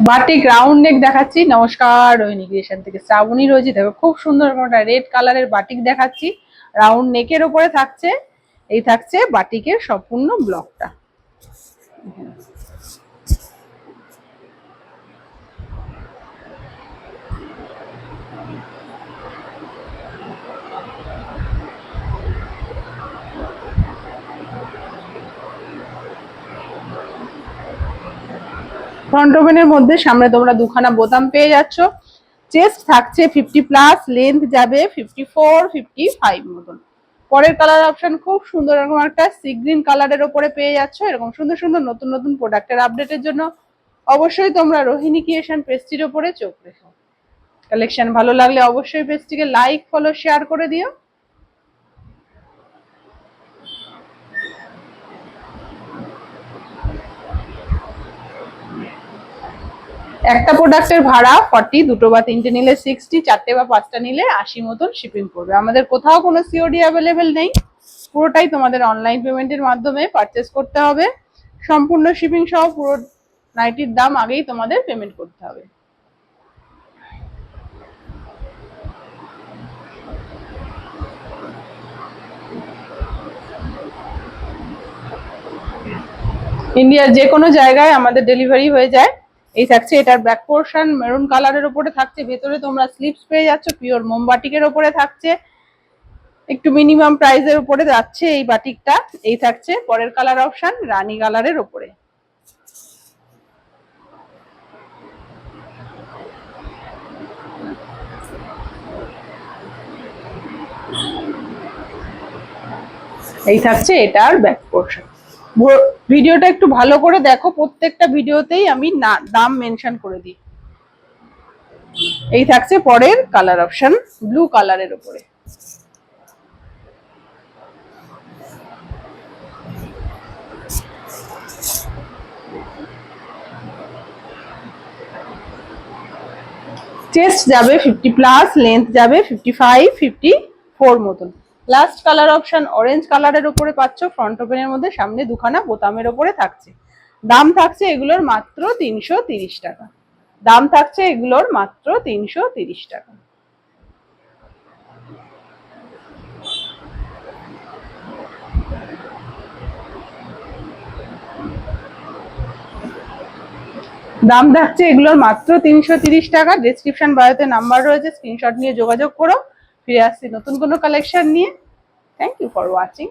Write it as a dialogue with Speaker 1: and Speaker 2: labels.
Speaker 1: Batik round neck দেখাচ্ছি। নমস্কার, Rohini creation থেকে শ্রাবণী রয়েছে। দেখো খুব সুন্দর একটা রেড কালারের বাটিক দেখাচ্ছি। রাউন্ড নেকের উপরে থাকছে, এই থাকছে বাটিকের সম্পূর্ণ ব্লকটা। ফ্রন্ট ওপেনের মধ্যে সামনে তোমরা দুখানা বোতাম পেয়ে যাচ্ছ। চেস্ট থাকছে 50+, লেন্থ যাবে 54, 55 মতন। পরের কালার অপশন খুব সুন্দর এরকম একটা সি গ্রিন কালারের উপরে পেয়ে যাচ্ছ। এরকম সুন্দর সুন্দর নতুন নতুন প্রোডাক্টের আপডেটের জন্য অবশ্যই তোমরা রোহিণী ক্রিয়েশন পেজটির উপরে চোখ রেখো। কালেকশন ভালো লাগলে অবশ্যই পেজটিকে লাইক, ফলো, শেয়ার করে দিও। একটা প্রোডাক্টের ভাড়া 40, দুটো বা তিনটে নিলে 60, চারটে বা পাঁচটা নিলে 80 মতন শিপিং পড়বে। আমাদের কোথাও কোনো সিওডি অ্যাভেলেবেল নেই, পুরোটাই তোমাদের অনলাইন পেমেন্টের মাধ্যমে পারচেস করতে হবে। সম্পূর্ণ শিপিং সহ পুরো নাইটির দাম আগেই তোমাদের পেমেন্ট করতে হবে। ইন্ডিয়ার যে কোনো জায়গায় আমাদের ডেলিভারি হয়ে যায়। এই থাকছে এটার ব্যাক পোর্শন মেরুন কালারের উপরে থাকছে, ভেতরে তোমরা স্লিপস পেয়ে যাচ্ছ, পিওর মোম বাটিকের উপরে থাকছে। একটু মিনিমাম প্রাইসের উপরে যাচ্ছে এই বাটিকটা। এই থাকছে পরের কালার অপশন রানী কালারের উপরে। এই থাকছে এটার ব্যাক পোর্শন। ভিডিওটা একটু ভালো করে দেখো, প্রত্যেকটা ভিডিওতেই আমি দাম মেনশন করে দিই। এই থাকছে পরের কালার অপশন ব্লু কালারের উপরে। চেস্ট যাবে 50+, লেন্থ যাবে 55, 54 মতন। লাস্ট কালার অপশন অরেঞ্জ কালারের উপরে পাচ্ছ। ফ্রন্ট ওপেনের মধ্যে সামনে দুখানা বোতামের উপরে থাকছে। দাম থাকছে এগুলোর মাত্র 330 টাকা। দাম থাকছে এগুলোর মাত্র 330 টাকা। দাম থাকছে এগুলোর মাত্র 330 টাকা। ডেসক্রিপশন বায়োতে নাম্বার রয়েছে, স্ক্রিনশট নিয়ে যোগাযোগ করো। ফিরে আসছি নতুন কোনো কালেকশন নিয়ে। Thank you for watching.